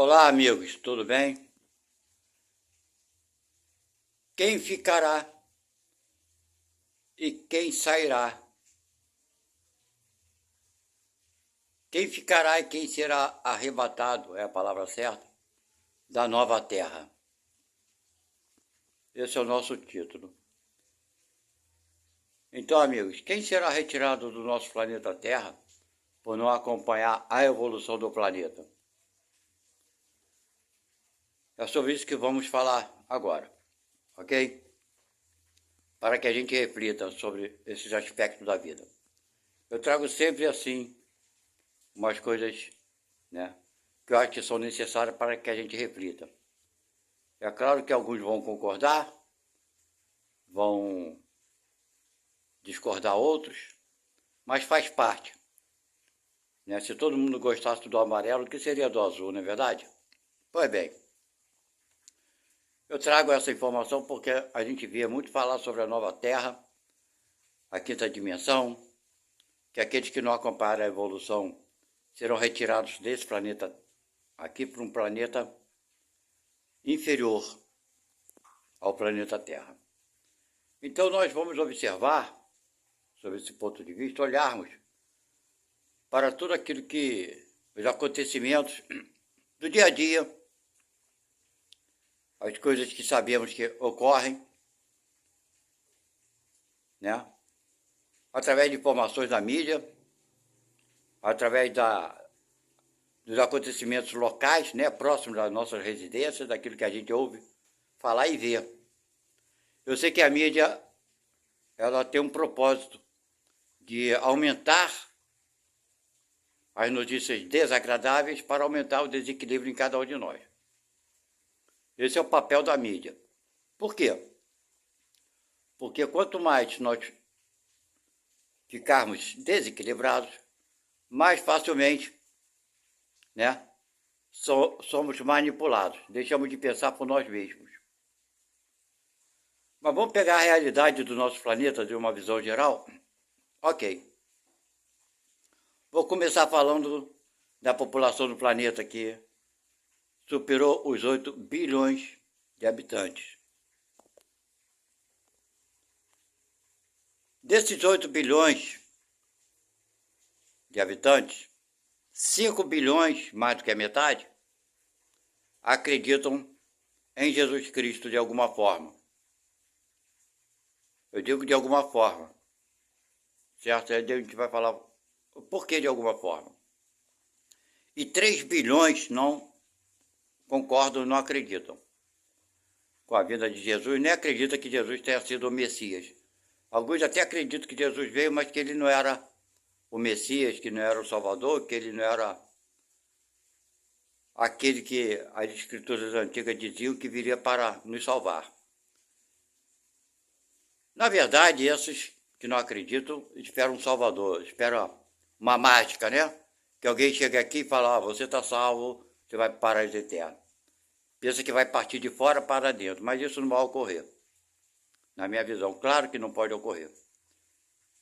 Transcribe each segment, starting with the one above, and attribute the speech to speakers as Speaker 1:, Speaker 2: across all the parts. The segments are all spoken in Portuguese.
Speaker 1: Olá, amigos, tudo bem? Quem ficará e quem sairá? Quem ficará e quem será arrebatado, é a palavra certa, da nova terra? Esse é o nosso título. Então, amigos, quem será retirado do nosso planeta Terra por não acompanhar a evolução do planeta? É sobre isso que vamos falar agora, ok? Para que a gente reflita sobre esses aspectos da vida. Eu trago sempre assim umas coisas, né, que eu acho que são necessárias para que a gente reflita. É claro que alguns vão concordar, vão discordar outros, mas faz parte, né? Se todo mundo gostasse do amarelo, o que seria do azul, não é verdade? Pois bem, eu trago essa informação porque a gente vê muito falar sobre a nova Terra, a quinta dimensão, que aqueles que não acompanham a evolução serão retirados desse planeta aqui para um planeta inferior ao planeta Terra. Então nós vamos observar, sob esse ponto de vista, olharmos para tudo aquilo que, os acontecimentos do dia a dia, as coisas que sabemos que ocorrem, né? Através de informações da mídia, através dos acontecimentos locais, né? Próximos das nossas residências, daquilo que a gente ouve falar e ver. Eu sei que a mídia, ela tem um propósito de aumentar as notícias desagradáveis para aumentar o desequilíbrio em cada um de nós. Esse é o papel da mídia. Por quê? Porque quanto mais nós ficarmos desequilibrados, mais facilmente, né, somos manipulados, deixamos de pensar por nós mesmos. Mas vamos pegar a realidade do nosso planeta de uma visão geral? Ok. Vou começar falando da população do planeta que superou os 8 bilhões de habitantes. Desses 8 bilhões de habitantes, 5 bilhões, mais do que a metade, acreditam em Jesus Cristo de alguma forma. Eu digo de alguma forma, certo? Aí a gente vai falar o porquê de alguma forma. E 3 bilhões não concordam, não acreditam com a vinda de Jesus, nem acreditam que Jesus tenha sido o Messias. Alguns até acreditam que Jesus veio, mas que ele não era o Messias, que não era o Salvador, que ele não era aquele que as escrituras antigas diziam que viria para nos salvar. Na verdade, esses que não acreditam esperam um Salvador, esperam uma mágica, né? Que alguém chega aqui e fala, você está salvo, você vai para o paraíso eterno. Pensa que vai partir de fora para dentro, mas isso não vai ocorrer. Na minha visão, claro que não pode ocorrer.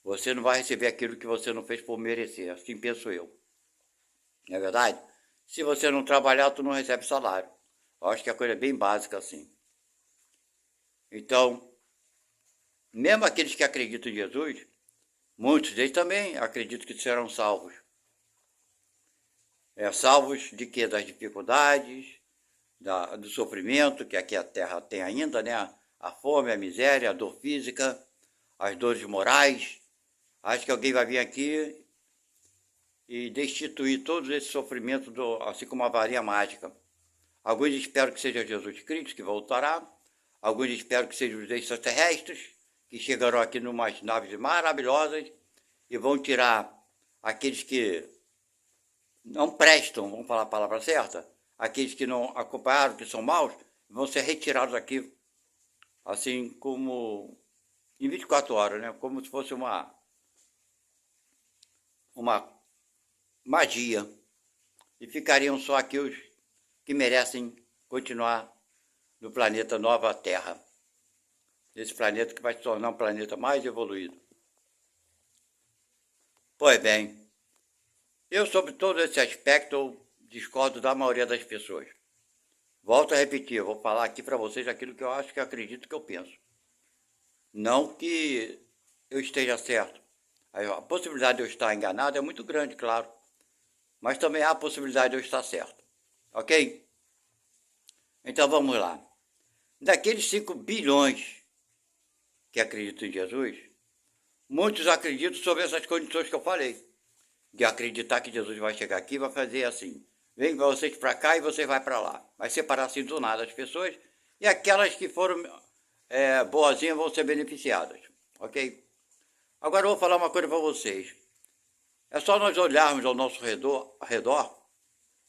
Speaker 1: Você não vai receber aquilo que você não fez por merecer, assim penso eu. Não é verdade? Se você não trabalhar, tu não recebe salário. Eu acho que a coisa é bem básica assim. Então, mesmo aqueles que acreditam em Jesus, muitos deles também acreditam que serão salvos. Salvos de quê? Das dificuldades, do sofrimento que aqui a Terra tem ainda, né? A fome, a miséria, a dor física, as dores morais. Acho que alguém vai vir aqui e destituir todos esses sofrimentos, assim como uma varinha mágica. Alguns esperam que seja Jesus Cristo, que voltará. Alguns esperam que sejam os extraterrestres, que chegarão aqui em umas naves maravilhosas e vão tirar aqueles que não prestam, vamos falar a palavra certa, aqueles que não acompanharam, que são maus, vão ser retirados aqui, assim como em 24 horas, né? Como se fosse uma magia. E ficariam só aqui os que merecem continuar no planeta Nova Terra. Esse planeta que vai se tornar um planeta mais evoluído. Pois bem, eu sobre todo esse aspecto discordo da maioria das pessoas. Volto a repetir, eu vou falar aqui para vocês aquilo que eu acho, que eu acredito, que eu penso. Não que eu esteja certo. A possibilidade de eu estar enganado é muito grande, claro. Mas também há a possibilidade de eu estar certo. Ok? Então vamos lá. Daqueles 5 bilhões que acreditam em Jesus, muitos acreditam sobre essas condições que eu falei. De acreditar que Jesus vai chegar aqui e vai fazer assim. Vem vocês para cá e você vai para lá. Vai separar assim do nada as pessoas. E aquelas que foram boazinhas vão ser beneficiadas. Ok? Agora eu vou falar uma coisa para vocês. É só nós olharmos ao nosso redor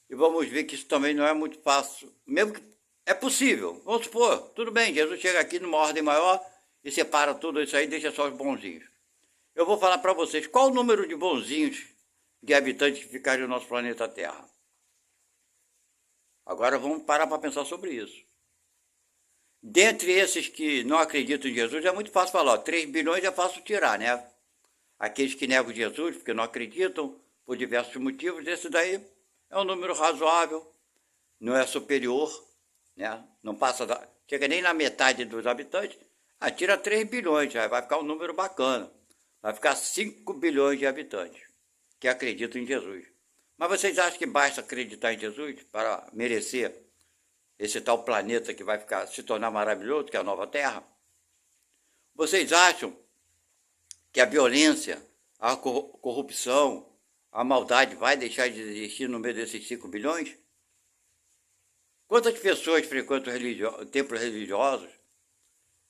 Speaker 1: e vamos ver que isso também não é muito fácil. Mesmo que é possível. Vamos supor, tudo bem, Jesus chega aqui numa ordem maior e separa tudo isso aí e deixa só os bonzinhos. Eu vou falar para vocês qual o número de bonzinhos de habitantes que ficaram no nosso planeta Terra. Agora vamos parar para pensar sobre isso. Dentre esses que não acreditam em Jesus, é muito fácil falar, 3 bilhões é fácil tirar, né? Aqueles que negam Jesus, porque não acreditam, por diversos motivos, esse daí é um número razoável, não é superior, né? Não passa chega nem na metade dos habitantes, tira 3 bilhões, já vai ficar um número bacana. Vai ficar 5 bilhões de habitantes que acreditam em Jesus. Mas vocês acham que basta acreditar em Jesus para merecer esse tal planeta que vai se tornar maravilhoso, que é a nova Terra? Vocês acham que a violência, a corrupção, a maldade vai deixar de existir no meio desses 5 bilhões? Quantas pessoas frequentam templos religiosos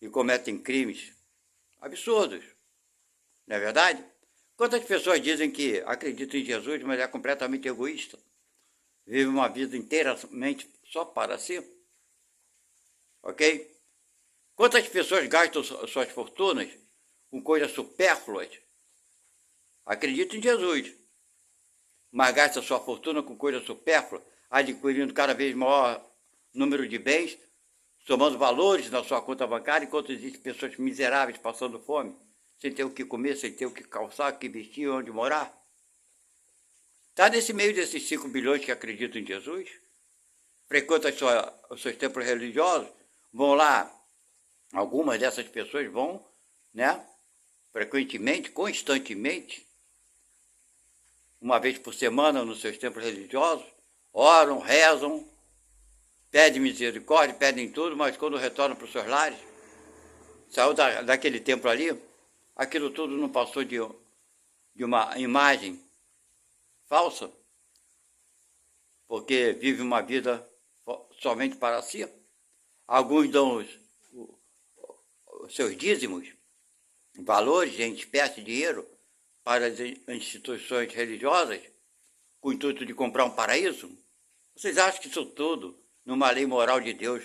Speaker 1: e cometem crimes absurdos? Não é verdade? Quantas pessoas dizem que acreditam em Jesus, mas é completamente egoísta? Vive uma vida inteiramente só para si? Ok? Quantas pessoas gastam suas fortunas com coisas supérfluas? Acreditam em Jesus, mas gastam sua fortuna com coisas supérfluas, adquirindo cada vez maior número de bens, somando valores na sua conta bancária, enquanto existem pessoas miseráveis passando fome, sem ter o que comer, sem ter o que calçar, o que vestir, onde morar. Está nesse meio desses 5 bilhões que acreditam em Jesus, frequentam os seus templos religiosos, vão lá, algumas dessas pessoas vão, né, frequentemente, constantemente, uma vez por semana nos seus templos religiosos, oram, rezam, pedem misericórdia, pedem tudo, mas quando retornam para os seus lares, saiu daquele templo ali, aquilo tudo não passou de uma imagem falsa, porque vive uma vida somente para si. Alguns dão os seus dízimos, valores em espécie de dinheiro para as instituições religiosas, com o intuito de comprar um paraíso. Vocês acham que isso tudo, numa lei moral de Deus,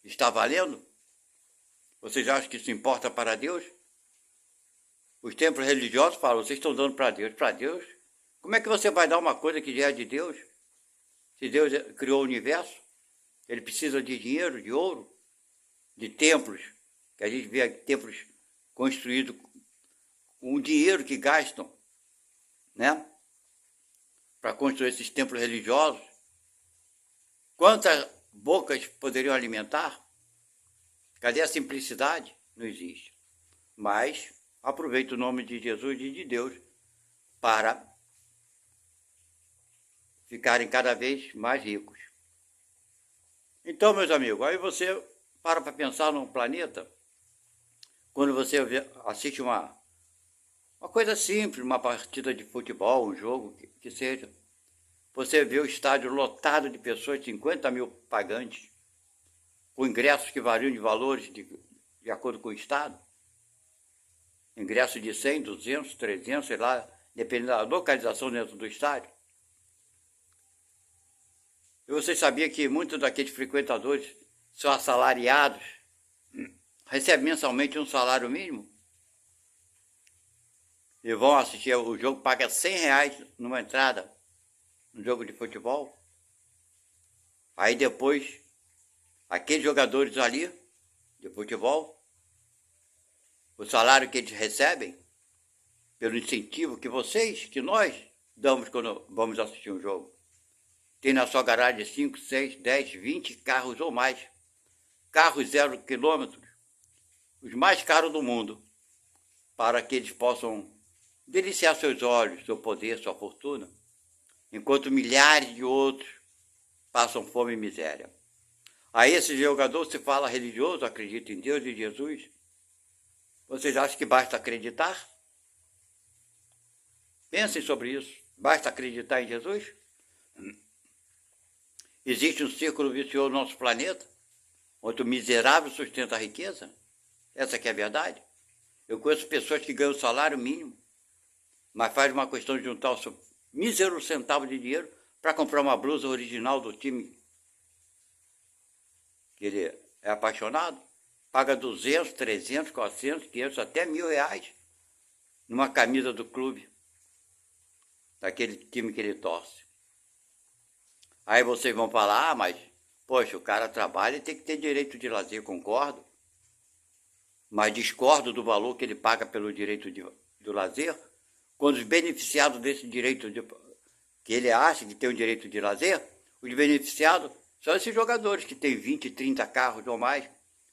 Speaker 1: está valendo? Vocês acham que isso importa para Deus? Os templos religiosos falam, vocês estão dando para Deus. Para Deus? Como é que você vai dar uma coisa que já é de Deus? Se Deus criou o universo, ele precisa de dinheiro, de ouro, de templos, que a gente vê templos construídos com o dinheiro que gastam, né? Para construir esses templos religiosos. Quantas bocas poderiam alimentar? Cadê a simplicidade? Não existe. Mas aproveita o nome de Jesus e de Deus para ficarem cada vez mais ricos. Então, meus amigos, aí você para pensar num planeta, quando você assiste uma coisa simples, uma partida de futebol, um jogo, que seja, você vê o estádio lotado de pessoas, 50 mil pagantes, com ingressos que variam de valores de acordo com o estado, ingressos de 100, 200, 300, sei lá, dependendo da localização dentro do estádio. E você sabia que muitos daqueles frequentadores são assalariados, recebem mensalmente um salário mínimo? E vão assistir o jogo, pagam R$100 numa entrada, no jogo de futebol. Aí depois, aqueles jogadores ali, de futebol, o salário que eles recebem, pelo incentivo que nós damos quando vamos assistir um jogo. tem na sua garagem 5, 6, 10, 20 carros ou mais. Carros 0 quilômetros, os mais caros do mundo, para que eles possam deliciar seus olhos, seu poder, sua fortuna, enquanto milhares de outros passam fome e miséria. A esse jogador se fala religioso, acredita em Deus e Jesus. Vocês acham que basta acreditar? Pensem sobre isso. Basta acreditar em Jesus? Existe um círculo vicioso no nosso planeta, onde o miserável sustenta a riqueza? Essa que é a verdade. Eu conheço pessoas que ganham salário mínimo, mas faz uma questão de juntar o seu mísero centavo de dinheiro para comprar uma blusa original do time que ele é apaixonado, paga 200, 300, 400, 500, até R$1.000 numa camisa do clube, daquele time que ele torce. Aí vocês vão falar, mas, poxa, o cara trabalha e tem que ter direito de lazer, concordo, mas discordo do valor que ele paga pelo direito do lazer, quando os beneficiados desse direito, que ele acha que tem o direito de lazer, os beneficiados são esses jogadores que têm 20, 30 carros ou mais,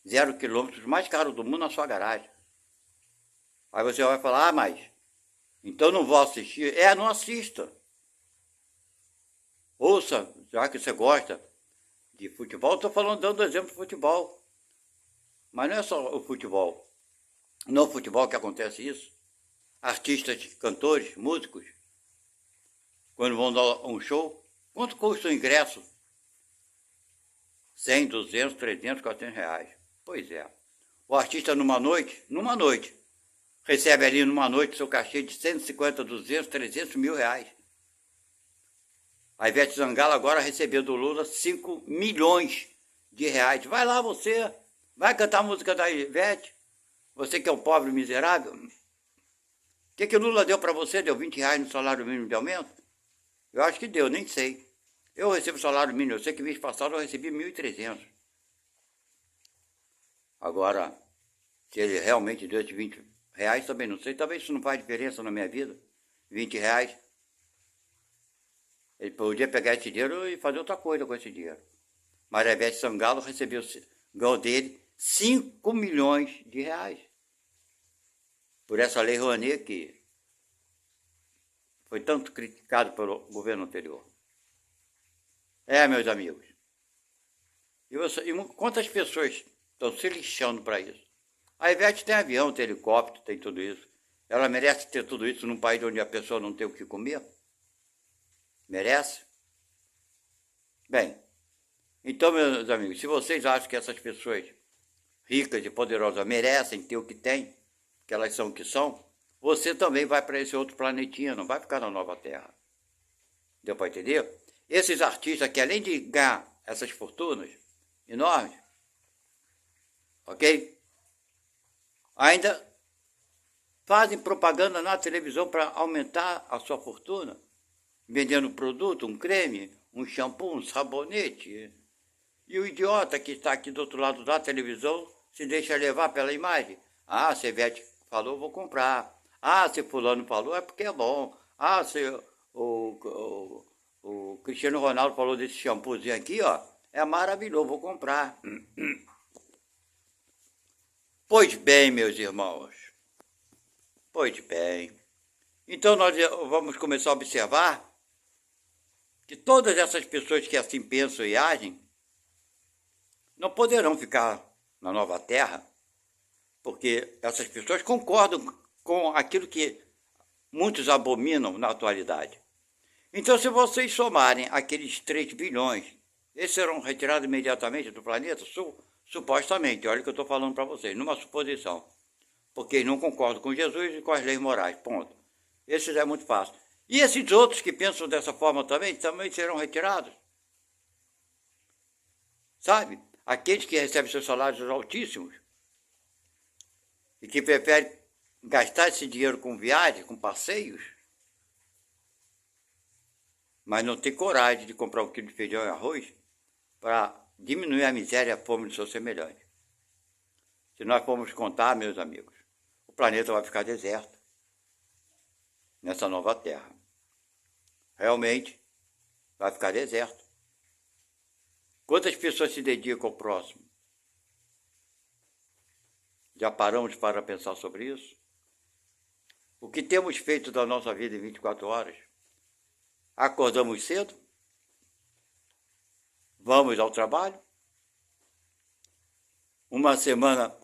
Speaker 1: 0 quilômetros, mais caros do mundo na sua garagem. Aí você vai falar, mas, então não vou assistir. Não assista. Ouça, já que você gosta de futebol, estou falando, dando exemplo de futebol. Mas não é só o futebol. No futebol que acontece isso. Artistas, cantores, músicos, quando vão dar um show, quanto custa o ingresso? 100, 200, 300, 400 reais. Pois é. O artista numa noite, recebe ali numa noite seu cachê de 150, 200, 300 mil reais. A Ivete Sangalo agora recebeu do Lula 5 milhões de reais. Vai lá você, vai cantar a música da Ivete. Você que é um pobre miserável. O que o Lula deu para você? Deu 20 reais no salário mínimo de aumento? Eu acho que deu, nem sei. Eu recebo salário mínimo, eu sei que mês passado eu recebi 1.300. Agora, se ele realmente deu de 20 reais, também não sei. Talvez isso não faz diferença na minha vida. 20 reais. Ele podia pegar esse dinheiro e fazer outra coisa com esse dinheiro. Mas a Ivete Sangalo ganhou dele 5 milhões de reais. Por essa lei Rouanet que foi tanto criticado pelo governo anterior. Meus amigos. E quantas pessoas estão se lixando para isso? A Ivete tem avião, tem helicóptero, tem tudo isso. Ela merece ter tudo isso num país onde a pessoa não tem o que comer? Merece? Bem, então, meus amigos, se vocês acham que essas pessoas ricas e poderosas merecem ter o que têm, que elas são o que são, você também vai para esse outro planetinha, não vai ficar na nova Terra. Deu para entender? Esses artistas que, além de ganhar essas fortunas enormes, ok? Ainda fazem propaganda na televisão para aumentar a sua fortuna, vendendo produto, um creme, um shampoo, um sabonete. E o idiota que está aqui do outro lado da televisão se deixa levar pela imagem. Ah, se Ivete falou, vou comprar. Ah, se fulano falou, é porque é bom. Ah, se o Cristiano Ronaldo falou desse shampoozinho aqui, ó, é maravilhoso, vou comprar. Pois bem, meus irmãos. Pois bem. Então nós vamos começar a observar que todas essas pessoas que assim pensam e agem não poderão ficar na nova Terra, porque essas pessoas concordam com aquilo que muitos abominam na atualidade. Então, se vocês somarem aqueles 3 bilhões, eles serão retirados imediatamente do planeta? Supostamente, olha o que eu estou falando para vocês, numa suposição. Porque eles não concordam com Jesus e com as leis morais, ponto. Esses é muito fácil. E esses outros que pensam dessa forma também serão retirados. Sabe? Aqueles que recebem seus salários altíssimos e que preferem gastar esse dinheiro com viagem, com passeios, mas não tem coragem de comprar um quilo de feijão e arroz para diminuir a miséria e a fome do seu semelhante. Se nós formos contar, meus amigos, o planeta vai ficar deserto nessa nova Terra. Realmente, vai ficar deserto. Quantas pessoas se dedicam ao próximo? Já paramos para pensar sobre isso? O que temos feito da nossa vida em 24 horas? Acordamos cedo? Vamos ao trabalho? Uma semana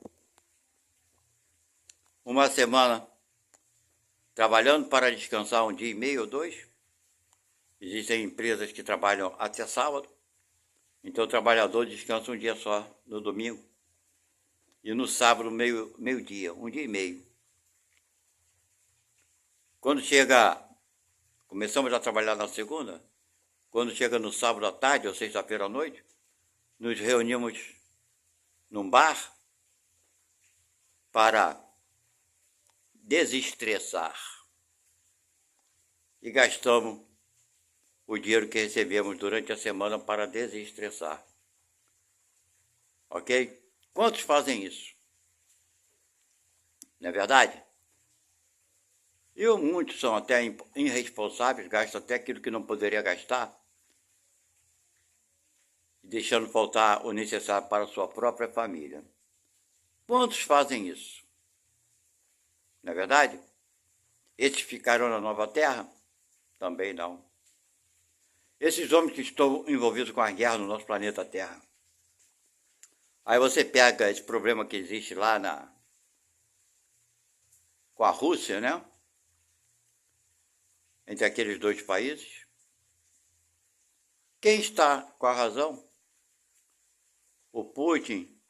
Speaker 1: trabalhando para descansar um dia e meio ou dois? Existem empresas que trabalham até sábado, então o trabalhador descansa um dia só, no domingo. E no sábado, meio-dia, um dia e meio. Quando começamos a trabalhar na segunda, quando chega no sábado à tarde ou sexta-feira à noite, nos reunimos num bar para desestressar. E gastamos o dinheiro que recebemos durante a semana para desestressar. Ok? Quantos fazem isso? Não é verdade? E muitos são até irresponsáveis, gastam até aquilo que não poderia gastar, deixando faltar o necessário para a sua própria família. Quantos fazem isso? Não é verdade? Esses ficaram na nova terra? Também não. Esses homens que estão envolvidos com a guerra no nosso planeta Terra. Aí você pega esse problema que existe lá com a Rússia, né? Entre aqueles dois países. Quem está com a razão? O Putin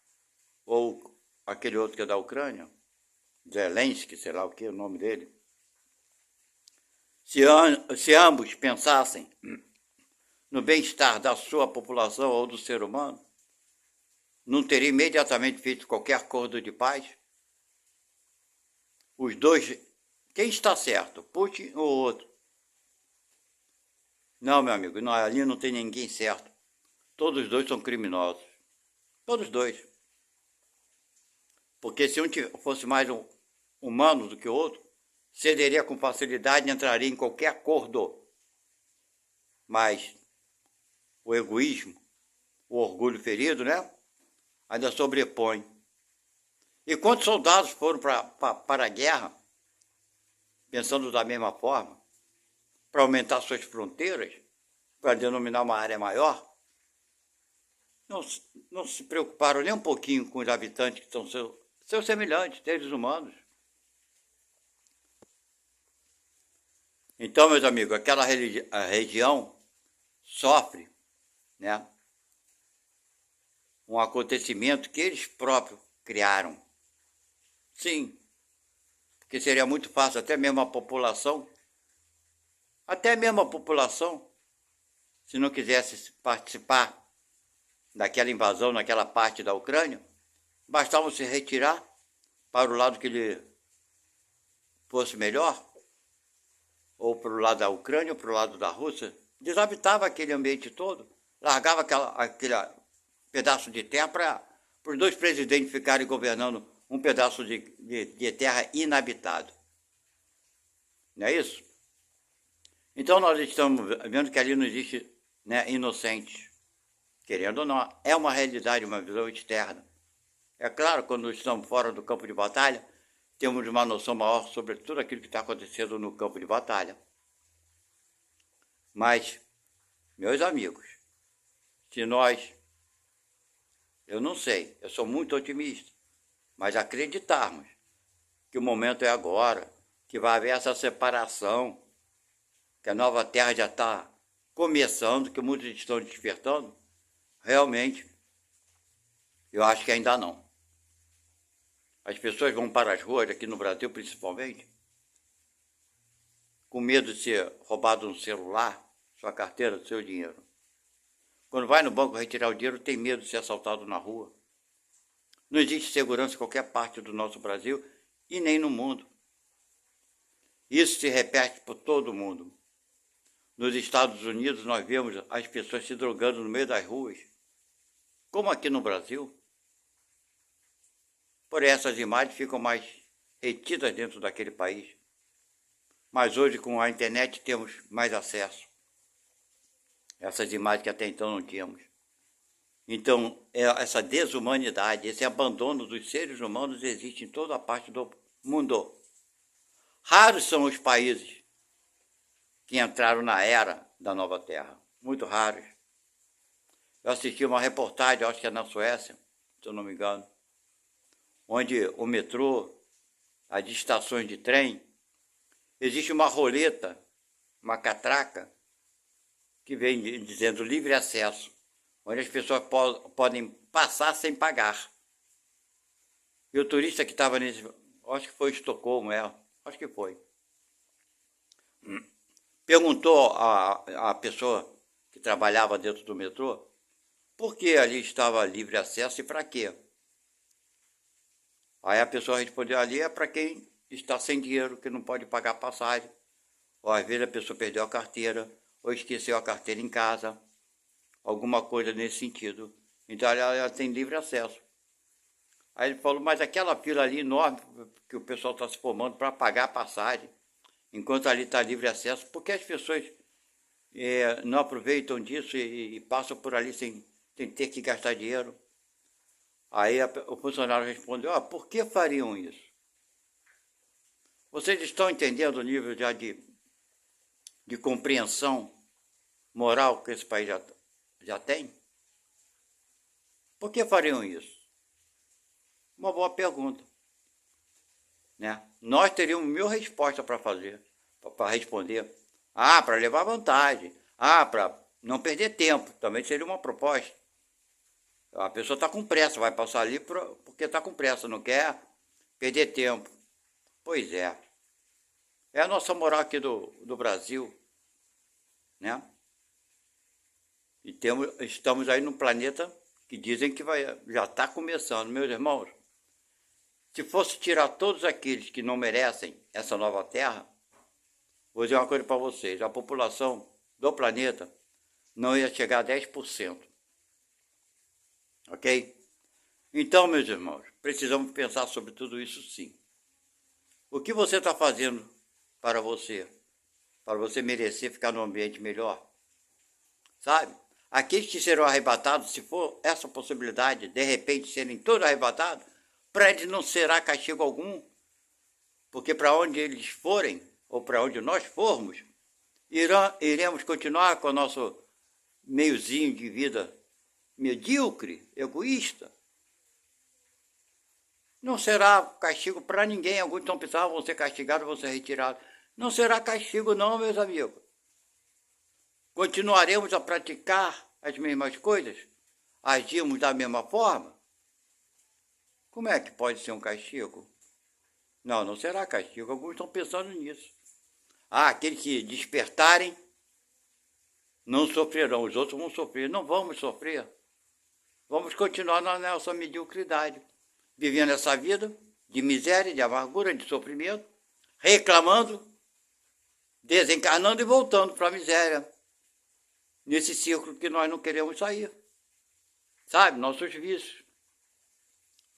Speaker 1: ou aquele outro que é da Ucrânia? Zelensky, sei lá o que é o nome dele. Se ambos pensassem no bem-estar da sua população ou do ser humano, não teria imediatamente feito qualquer acordo de paz? Os dois, quem está certo, Putin ou outro? Não, meu amigo, não, ali não tem ninguém certo. Todos os dois são criminosos. Todos dois. Porque se um fosse mais humano do que o outro, cederia com facilidade e entraria em qualquer acordo. Mas o egoísmo, o orgulho ferido, né? Ainda sobrepõe. E quantos soldados foram para a guerra, pensando da mesma forma, para aumentar suas fronteiras, para denominar uma área maior? Não se preocuparam nem um pouquinho com os habitantes que são seus semelhantes, seres humanos. Então, meus amigos, aquela região sofre, né, um acontecimento que eles próprios criaram. Sim, porque seria muito fácil até mesmo a população, se não quisesse participar daquela invasão naquela parte da Ucrânia, bastava se retirar para o lado que lhe fosse melhor, ou para o lado da Ucrânia, ou para o lado da Rússia, desabitava aquele ambiente todo, largava aquele pedaço de terra para os dois presidentes ficarem governando um pedaço de terra inabitado. Não é isso? Então nós estamos vendo que ali não existe, né, inocente. Querendo ou não, é uma realidade, uma visão externa. É claro, quando estamos fora do campo de batalha, temos uma noção maior sobre tudo aquilo que está acontecendo no campo de batalha. Mas, meus amigos, se eu não sei, eu sou muito otimista, mas acreditarmos que o momento é agora, que vai haver essa separação, que a nova terra já está começando, que muitos estão despertando, realmente, eu acho que ainda não. As pessoas vão para as ruas, aqui no Brasil principalmente, com medo de ser roubado um celular, sua carteira, seu dinheiro. Quando vai no banco retirar o dinheiro, tem medo de ser assaltado na rua. Não existe segurança em qualquer parte do nosso Brasil e nem no mundo. Isso se repete por todo o mundo. Nos Estados Unidos, nós vemos as pessoas se drogando no meio das ruas, como aqui no Brasil. Por essas imagens ficam mais retidas dentro daquele país. Mas hoje, com a internet, temos mais acesso. essas imagens que até então não tínhamos. Então, essa desumanidade, esse abandono dos seres humanos existe em toda a parte do mundo. Raros são os países que entraram na era da Nova Terra. Muito raros. Eu assisti uma reportagem, acho que é na Suécia, se eu não me engano, onde o metrô, as estações de trem, existe uma roleta, uma catraca, que vem dizendo livre acesso, onde as pessoas podem passar sem pagar. E o turista que estava nesse, acho que foi Estocolmo, acho que foi, perguntou a pessoa que trabalhava dentro do metrô por que ali estava livre acesso e para quê. Aí a pessoa respondeu, ali é para quem está sem dinheiro, que não pode pagar passagem, ou às vezes a pessoa perdeu a carteira, ou esqueceu a carteira em casa, alguma coisa nesse sentido. Então ela tem livre acesso. Aí ele falou, mas aquela fila ali enorme que o pessoal está se formando para pagar a passagem, enquanto ali está livre acesso, por que as pessoas não aproveitam disso e passam por ali sem ter que gastar dinheiro? Aí o funcionário respondeu, por que fariam isso? Vocês estão entendendo o nível já de compreensão moral que esse país já tem? Por que fariam isso? Uma boa pergunta. Né? Nós teríamos 1000 respostas para fazer, para responder. Para levar vantagem. Para não perder tempo. Também seria uma proposta. A pessoa está com pressa, vai passar ali porque está com pressa, não quer perder tempo. Pois é. É a nossa moral aqui do Brasil. Né? E estamos aí num planeta que dizem que já está começando. Meus irmãos, se fosse tirar todos aqueles que não merecem essa nova Terra, vou dizer uma coisa para vocês, a população do planeta não ia chegar a 10%. Ok? Então, meus irmãos, precisamos pensar sobre tudo isso sim. O que você está fazendo para você merecer ficar num ambiente melhor? Sabe? Aqueles que serão arrebatados, se for essa possibilidade, de repente serem todos arrebatados, para eles não será castigo algum, porque para onde eles forem, ou para onde nós formos, iremos continuar com o nosso meiozinho de vida medíocre, egoísta. Não será castigo para ninguém. Alguns estão pensando, vão ser castigados, vão ser retirados. Não será castigo não, meus amigos. Continuaremos a praticar as mesmas coisas? Agimos da mesma forma? Como é que pode ser um castigo? Não, não será castigo. Alguns estão pensando nisso. Aqueles que despertarem não sofrerão, os outros vão sofrer. Não vamos sofrer. Vamos continuar na nossa mediocridade, vivendo essa vida de miséria, de amargura, de sofrimento, reclamando, desencarnando e voltando para a miséria. Nesse círculo que nós não queremos sair. Sabe, nossos vícios,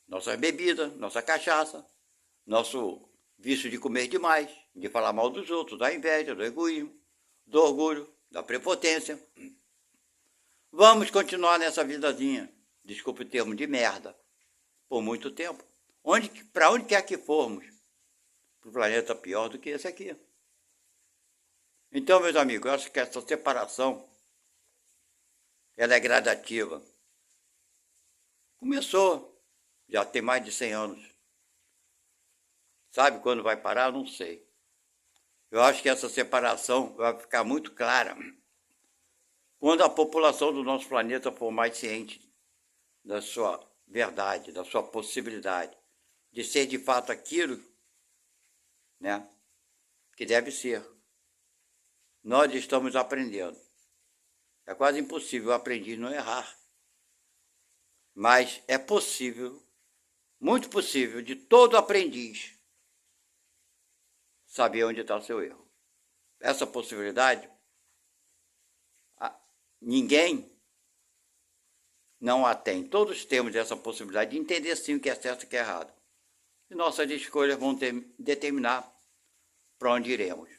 Speaker 1: nossas bebidas, nossa cachaça, nosso vício de comer demais, de falar mal dos outros, da inveja, do egoísmo, do orgulho, da prepotência. Vamos continuar nessa vidazinha, desculpe o termo, de merda, por muito tempo. Para onde quer que formos, para o planeta pior do que esse aqui. Então, meus amigos, eu acho que essa separação, ela é gradativa. Começou, já tem mais de 100 anos. Sabe quando vai parar? Não sei. Eu acho que essa separação vai ficar muito clara quando a população do nosso planeta for mais ciente da sua verdade, da sua possibilidade de ser de fato aquilo, né, que deve ser. Nós estamos aprendendo. É quase impossível o aprendiz não errar. Mas é possível, muito possível, de todo aprendiz saber onde está o seu erro. Essa possibilidade, ninguém não a tem. Todos temos essa possibilidade de entender sim o que é certo e o que é errado. E nossas escolhas vão determinar para onde iremos.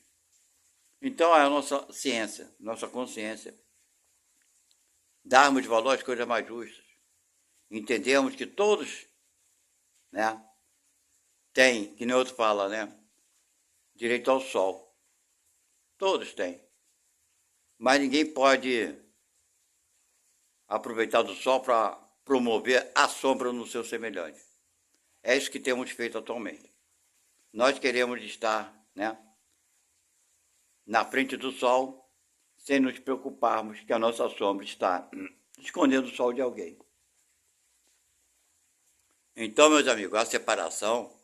Speaker 1: Então a nossa ciência, nossa consciência, darmos valor às coisas mais justas. Entendemos que todos, né, têm, que nem outro fala, né, direito ao sol. Todos têm. Mas ninguém pode aproveitar do sol para promover a sombra no seu semelhante. É isso que temos feito atualmente. Nós queremos estar, né, na frente do sol, sem nos preocuparmos que a nossa sombra está escondendo o sol de alguém. Então, meus amigos, a separação,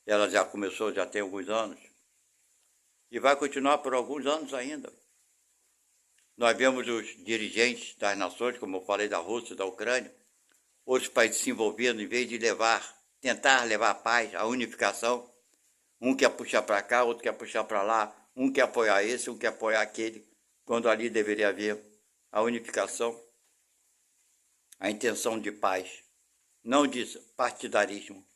Speaker 1: ela já começou, já tem alguns anos, e vai continuar por alguns anos ainda. Nós vemos os dirigentes das nações, como eu falei, da Rússia, da Ucrânia, outros países se envolvendo, em vez de tentar levar a paz, a unificação. Um quer puxar para cá, outro quer puxar para lá, um quer apoiar esse, um quer apoiar aquele, quando ali deveria haver a unificação, a intenção de paz, não de partidarismo.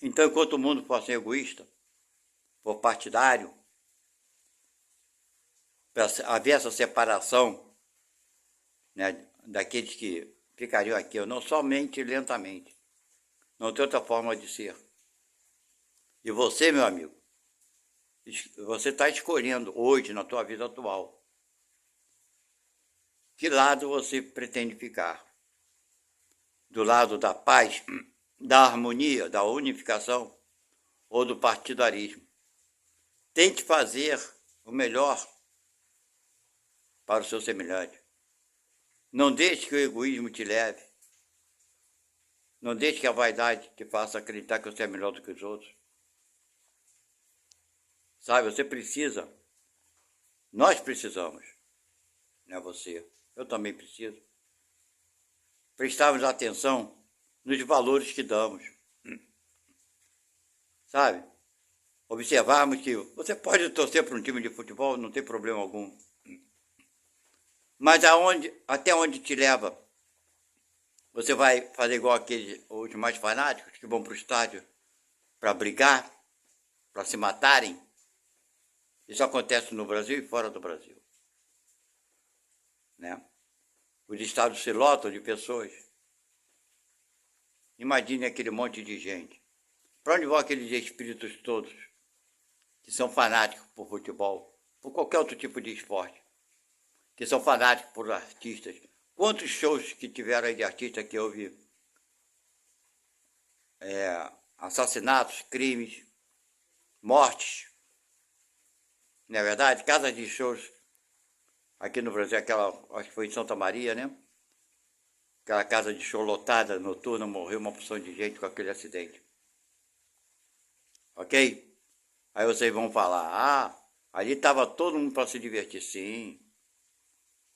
Speaker 1: Então, enquanto o mundo for assim egoísta, for partidário, para haver essa separação, né, daqueles que ficariam aqui, não somente lentamente, não tem outra forma de ser. E você, meu amigo, você está escolhendo hoje, na tua vida atual, que lado você pretende ficar? Do lado da paz, da harmonia, da unificação ou do partidarismo? Tente fazer o melhor para o seu semelhante. Não deixe que o egoísmo te leve. Não deixe que a vaidade te faça acreditar que você é melhor do que os outros. Sabe, você precisa, nós precisamos, não é você, eu também preciso, prestarmos atenção nos valores que damos. Sabe? Observarmos que você pode torcer para um time de futebol, não tem problema algum. Mas até onde te leva? Você vai fazer igual os mais fanáticos que vão para o estádio para brigar, para se matarem? Isso acontece no Brasil e fora do Brasil. Né? Os estádios se lotam de pessoas. Imagine aquele monte de gente. Para onde vão aqueles espíritos todos que são fanáticos por futebol, por qualquer outro tipo de esporte, que são fanáticos por artistas? Quantos shows que tiveram aí de artistas que houve assassinatos, crimes, mortes? Não é verdade? Casas de shows aqui no Brasil, acho que foi em Santa Maria, né? Aquela casa de show lotada, noturna, morreu uma porção de gente com aquele acidente. Ok? Aí vocês vão falar, ali estava todo mundo para se divertir. Sim,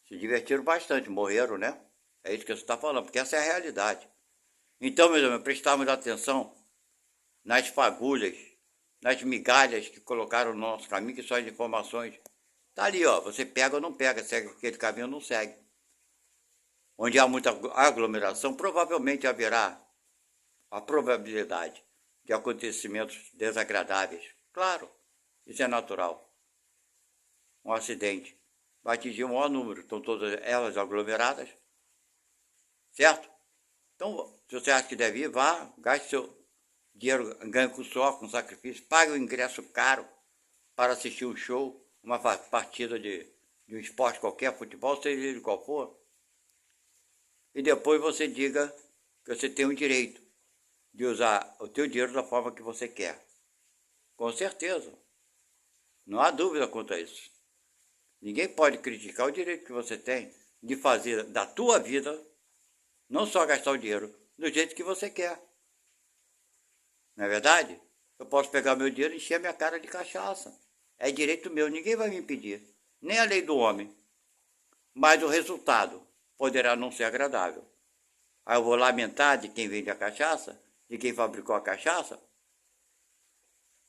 Speaker 1: se divertiram bastante, morreram, né? É isso que você está falando, porque essa é a realidade. Então, meus amigos, prestarmos atenção nas fagulhas, nas migalhas que colocaram no nosso caminho, que são as informações. Tá ali, ó, você pega ou não pega, segue aquele caminho ou não segue. Onde há muita aglomeração, provavelmente haverá a probabilidade de acontecimentos desagradáveis. Claro, isso é natural. Um acidente vai atingir o maior número, estão todas elas aglomeradas, certo? Então, se você acha que deve ir, vá, gaste seu dinheiro, ganhe com suor, com sacrifício, pague o ingresso caro para assistir um show, uma partida de um esporte qualquer, futebol, seja ele qual for, e depois você diga que você tem o direito de usar o teu dinheiro da forma que você quer. Com certeza. Não há dúvida quanto a isso. Ninguém pode criticar o direito que você tem de fazer da tua vida, não só gastar o dinheiro, do jeito que você quer. Não é verdade? Eu posso pegar meu dinheiro e encher a minha cara de cachaça. É direito meu, ninguém vai me impedir. Nem a lei do homem. Mas o resultado poderá não ser agradável. Aí eu vou lamentar de quem vende a cachaça, de quem fabricou a cachaça,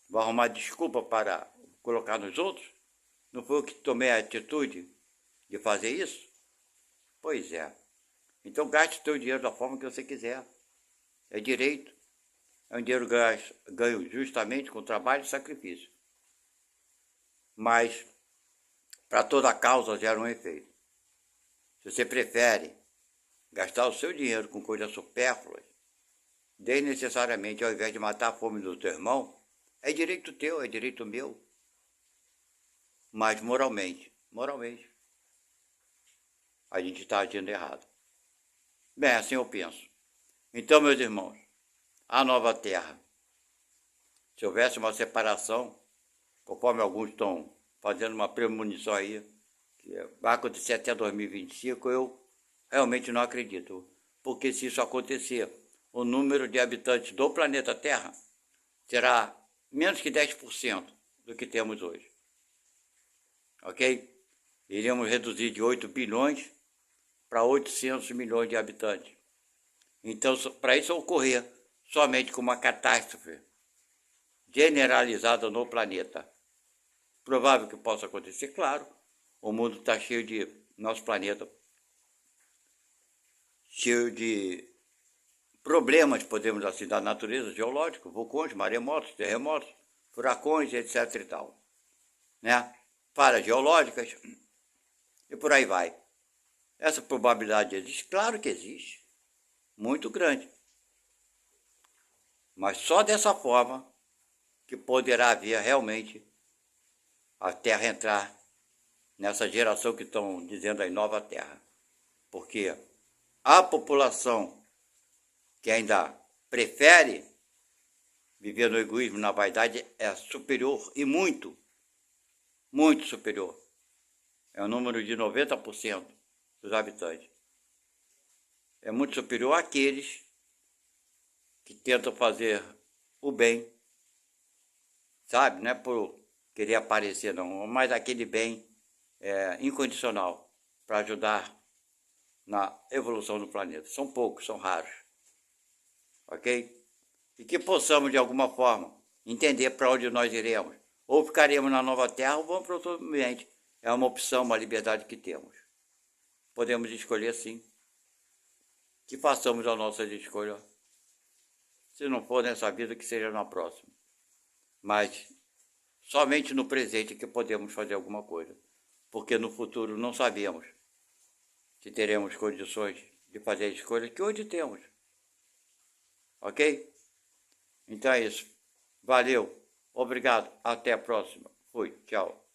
Speaker 1: vou arrumar desculpa para colocar nos outros. Não foi eu que tomei a atitude de fazer isso? Pois é. Então gaste o teu dinheiro da forma que você quiser. É direito. É um dinheiro ganho justamente com trabalho e sacrifício. Mas para toda causa gera um efeito. Se você prefere gastar o seu dinheiro com coisas supérfluas, desnecessariamente, ao invés de matar a fome do teu irmão, é direito teu, é direito meu. Mas moralmente, a gente está agindo errado. Bem, assim eu penso. Então, meus irmãos, a nova terra, se houvesse uma separação, conforme alguns estão fazendo uma premonição aí, que vai acontecer até 2025, eu realmente não acredito. Porque se isso acontecer, o número de habitantes do planeta Terra será menos que 10% do que temos hoje. Ok? Iríamos reduzir de 8 bilhões para 800 milhões de habitantes. Então, para isso ocorrer somente com uma catástrofe generalizada no planeta, provável que possa acontecer, claro, o mundo está cheio de, nosso planeta, cheio de problemas, podemos assim, da natureza geológica, vulcões, maremotos, terremotos, furacões, etc. e tal, né? Falhas geológicas e por aí vai. Essa probabilidade existe? Claro que existe, muito grande. Mas só dessa forma que poderá haver realmente a Terra entrar nessa geração que estão dizendo aí, nova Terra. Porque a população que ainda prefere viver no egoísmo, na vaidade, é superior e muito superior. É o número de 90% dos habitantes. É muito superior àqueles que tentam fazer o bem, sabe? Não é por querer aparecer, não, mas aquele bem incondicional para ajudar na evolução do planeta. São poucos, são raros. Ok? E que possamos, de alguma forma, entender para onde nós iremos. Ou ficaremos na nova terra ou vamos para outro ambiente. É uma opção, uma liberdade que temos. Podemos escolher sim. Que façamos as nossas escolhas. Se não for nessa vida, que seja na próxima. Mas somente no presente que podemos fazer alguma coisa. Porque no futuro não sabemos se teremos condições de fazer a escolha que hoje temos. Ok? Então é isso. Valeu. Obrigado. Até a próxima. Fui. Tchau.